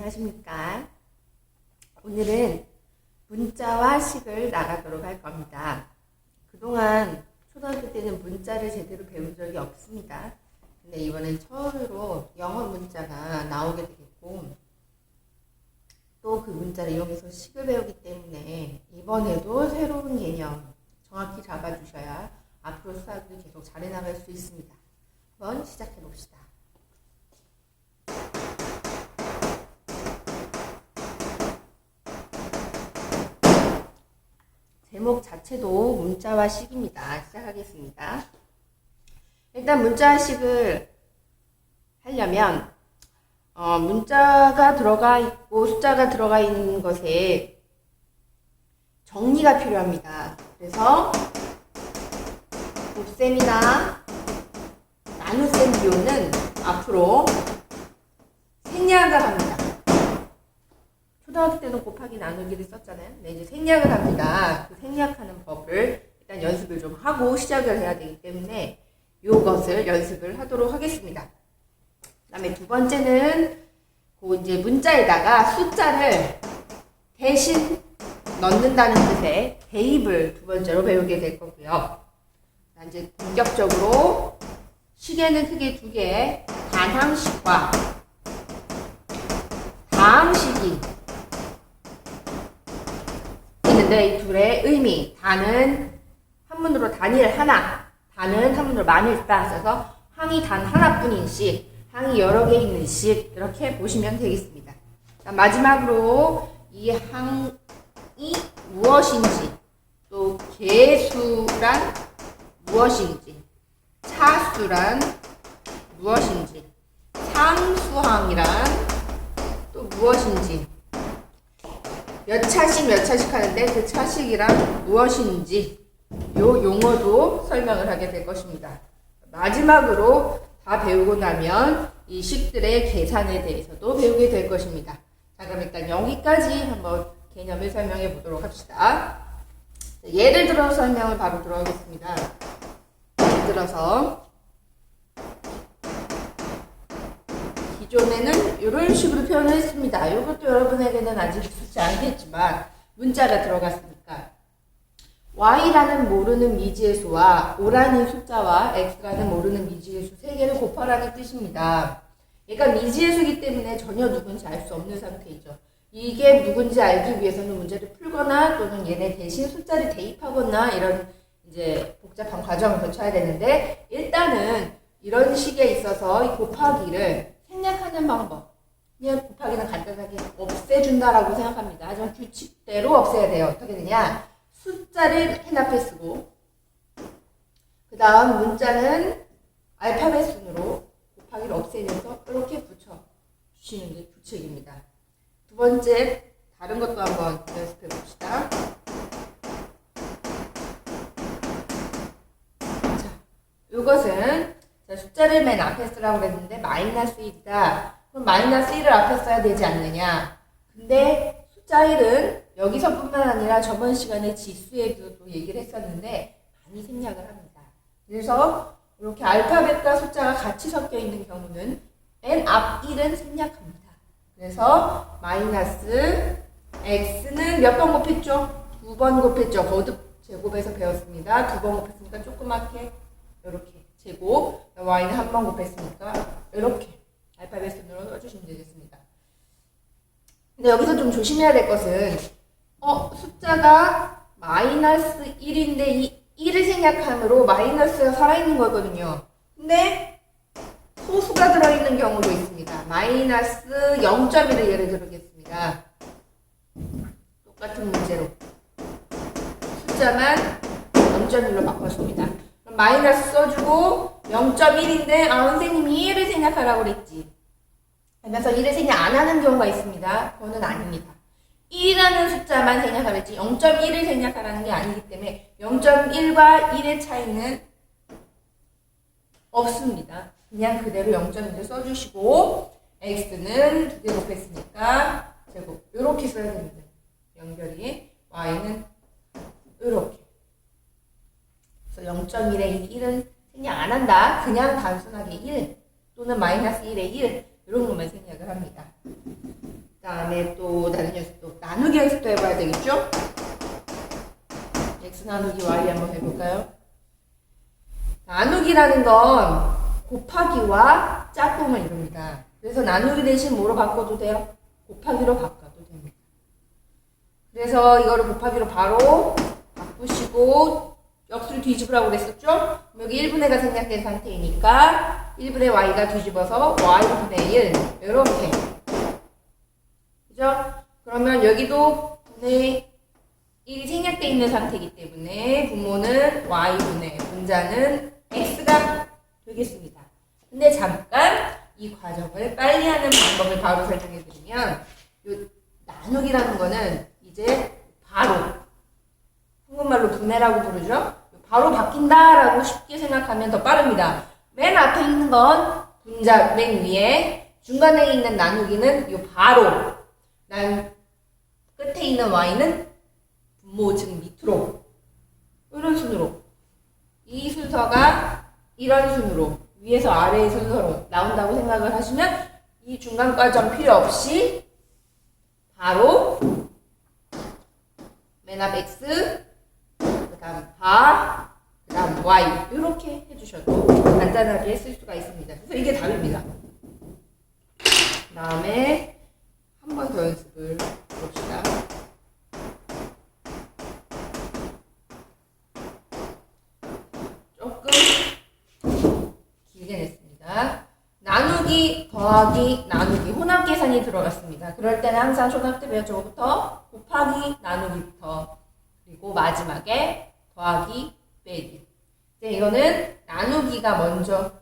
안녕하십니까. 오늘은 문자와 식을 나가도록 할 겁니다. 그동안 초등학교 때는 문자를 제대로 배운 적이 없습니다. 근데 이번엔 처음으로 영어 문자가 나오게 되겠고 또 그 문자를 이용해서 식을 배우기 때문에 이번에도 새로운 개념 정확히 잡아주셔야 앞으로 수학을 계속 잘해 나갈 수 있습니다. 한번 시작해 봅시다. 제목 자체도 문자와 식입니다. 시작하겠습니다. 일단 문자와 식을 하려면 문자가 들어가 있고 숫자가 들어가 있는 것에 정리가 필요합니다. 그래서 곱셈이나 나눗셈 비용은 앞으로 생략을 합니다. 초등학교 때는 곱하기 나누기를 썼잖아요. 네, 이제 생략을 합니다. 그 생략하는 법을 일단 연습을 좀 하고 시작을 해야 되기 때문에 이것을 연습을 하도록 하겠습니다. 그 다음에 두 번째는 그 이제 문자에다가 숫자를 대신 넣는다는 뜻의 대입을 두 번째로 배우게 될 거고요. 이제 본격적으로 식에는 크게 두 개, 단항식과 다항식이 있는데 이 둘의 의미, 단은 한문으로 단일 하나, 단은 한문으로 많을다 써서 항이 단 하나뿐인 식, 항이 여러 개 있는 식 이렇게 보시면 되겠습니다. 마지막으로 이 항이 무엇인지 또 개수란 무엇인지 차수란 무엇인지 상수항이란 또 무엇인지 몇 차씩 하는데 그 차식이란 무엇인지 요 용어도 설명을 하게 될 것입니다. 마지막으로 다 배우고 나면 이 식들의 계산에 대해서도 배우게 될 것입니다. 자, 그럼 일단 여기까지 한번 개념을 설명해 보도록 합시다. 예를 들어 설명을 바로 들어가겠습니다. 예를 들어서 기존에는 이런 식으로 표현을 했습니다. 이것도 여러분에게는 아직 익숙지 않겠지만 문자가 들어갔으니까 y라는 모르는 미지의 수와 5라는 숫자와 x라는 모르는 미지의 수 3개를 곱하라는 뜻입니다. 얘가 미지의 수이기 때문에 전혀 누군지 알 수 없는 상태이죠. 이게 누군지 알기 위해서는 문제를 풀거나 또는 얘네 대신 숫자를 대입하거나 이런 이제 복잡한 과정을 거쳐야 되는데 일단은 이런 식에 있어서 이 곱하기를 생략하는 방법. 그냥 곱하기는 간단하게 없애준다라고 생각합니다. 하지만 규칙대로 없애야 돼요. 어떻게 되냐? 숫자를 펜 앞에 쓰고 그 다음 문자는 알파벳 순으로 곱하기를 없애면서 이렇게 붙여주시는 게 규칙입니다. 두 번째, 다른 것도 한번 연습해 봅시다. 자, 이것은 숫자를 맨 앞에 쓰라고 그랬는데 마이너스 1이다. 그럼 마이너스 1을 앞에 써야 되지 않느냐. 근데 숫자 1은 여기서뿐만 아니라 저번 시간에 지수에도 얘기를 했었는데 많이 생략을 합니다. 그래서 이렇게 알파벳과 숫자가 같이 섞여 있는 경우는 맨 앞 1은 생략합니다. 그래서 마이너스 x는 몇 번 곱했죠? 2번 곱했죠. 거듭 제곱에서 배웠습니다. 2번 곱했으니까 조그맣게 이렇게 제곱, y는 한 번 곱했으니까 이렇게 알파벳 순으로 넣어주시면 되겠습니다. 근데 여기서 좀 조심해야 될 것은 숫자가 마이너스 1인데 이 1을 생략함으로 마이너스가 살아있는 거거든요. 근데 소수가 들어있는 경우도 있습니다. 마이너스 0.1을 예를 들겠습니다. 똑같은 문제로 숫자만 0.1로 바꿔줍니다. 그럼 마이너스 써주고 0.1인데 선생님이 1을 생략하라고 그랬지. 그래서 1을 생략 안 하는 경우가 있습니다. 그거는 아닙니다. 1이라는 숫자만 생략하랬지 0.1을 생략하라는 게 아니기 때문에 0.1과 1의 차이는 없습니다. 그냥 그대로 0.1을 써주시고 x는 2개 곱했으니까 제곱 이렇게 써야 됩니다. 연결이 y는 이렇게. 그래서 0.1의 1은 생략 안 한다. 그냥 단순하게 1 또는 마이너스 1의 1 이런 것만 생략을 합니다. 다음에 또 다른 녀석 또 나누기 연습도 해봐야 되겠죠? x 나누기 y 한번 해볼까요? 나누기라는 건 곱하기와 짝꿍을 이룹니다. 그래서 나누기 대신 뭐로 바꿔도 돼요? 곱하기로 바꿔도 됩니다. 그래서 이거를 곱하기로 바로 바꾸시고 역수를 뒤집으라고 그랬었죠? 여기 1분의가 생략된 상태이니까 1분의 y가 뒤집어서 y분의 1 이렇게. 그죠? 그러면 여기도 분의 1이 생략되어 있는 상태이기 때문에 분모는 y분의 분자는 x가 되겠습니다. 근데 잠깐 이 과정을 빨리 하는 방법을 바로 설명해 드리면 요 나누기라는 거는 이제 바로 한국말로 분해라고 부르죠. 바로 바뀐다라고 쉽게 생각하면 더 빠릅니다. 맨 앞에 있는 건 분자 맨 위에, 중간에 있는 나누기는 요 바로, 끝에 있는 y는 분모 즉 밑으로, 이런 순으로, 이 순서가 이런 순으로 위에서 아래의 순서로 나온다고 생각을 하시면 이 중간 과정 필요 없이 바로 맨 앞 x, 그 다음 바, 그 다음 y 이렇게 해주셔도 간단하게 쓸 수가 있습니다. 그래서 이게 답입니다. 그 다음에 한 번 더 연습을 봅시다. 조금 길게 냈습니다. 나누기, 더하기, 나누기 혼합 계산이 들어갔습니다. 그럴 때는 항상 초등학교 때 저거부터 곱하기, 나누기부터, 그리고 마지막에 더하기, 빼기. 이제 이거는 나누기가 먼저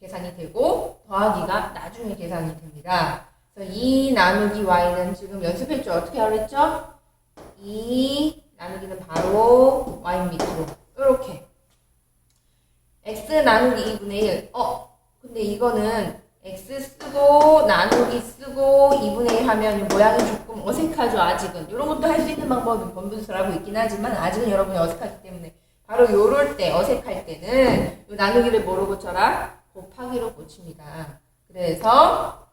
계산이 되고 더하기가 나중에 계산이 됩니다. 그래서 이 나누기 y는 지금 연습했죠? 어떻게 하랬죠? 이 나누기는 바로 y 밑으로 이렇게 x 나누기 2분의 1. 근데 이거는 x 쓰고 나누기 쓰고 2분의 1 하면 모양이 조금 어색하죠, 아직은. 이런 것도 할 수 있는 방법은 번분수를 하고 있긴 하지만 아직은 여러분이 어색하기 때문에 바로 요럴 때, 어색할 때는 요 나누기를 뭐로 고쳐라? 곱하기로 고칩니다. 그래서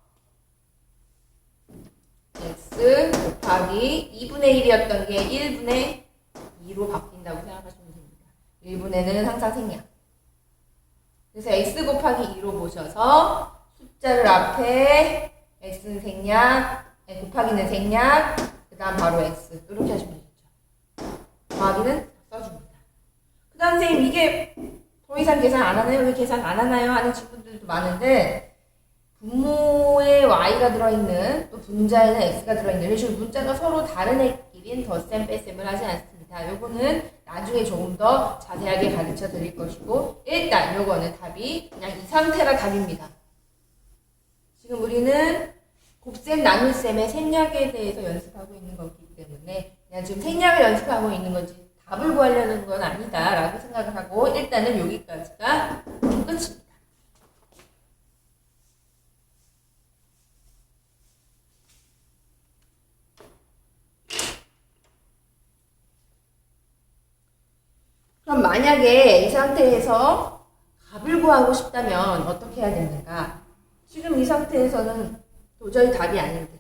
x 곱하기 2분의 1이었던 게 1분의 2로 바뀐다고 생각하시면 됩니다. 1분의는 항상 생략. 그래서 x 곱하기 2로 보셔서 숫자를 앞에 x는 생략, 곱하기는 생략, 그 다음 바로 x 이렇게 하시면 되겠죠. 더하기는 써줍니다. 그 다음 선생님 이게 더 이상 계산 안 하나요? 왜 계산 안 하나요? 하는 친구들도 많은데 분모에 y가 들어있는 또 분자에는 x가 들어있는 이런 식으로 문자가 서로 다른 애끼리는 덧셈 뺄셈을 하지 않습니다. 요거는 나중에 조금 더 자세하게 가르쳐 드릴 것이고 일단 요거는 답이 그냥 이 상태가 답입니다. 지금 우리는 곱셈 나눗셈의 생략에 대해서 연습하고 있는 거기 때문에 그냥 지금 생략을 연습하고 있는 거지 답을 구하려는 건 아니다 라고 생각을 하고 일단은 여기까지가 끝입니다. 그럼 만약에 이 상태에서 답을 구하고 싶다면 어떻게 해야 됩니까? 지금 이 상태에서는 도저히 답이 아닌데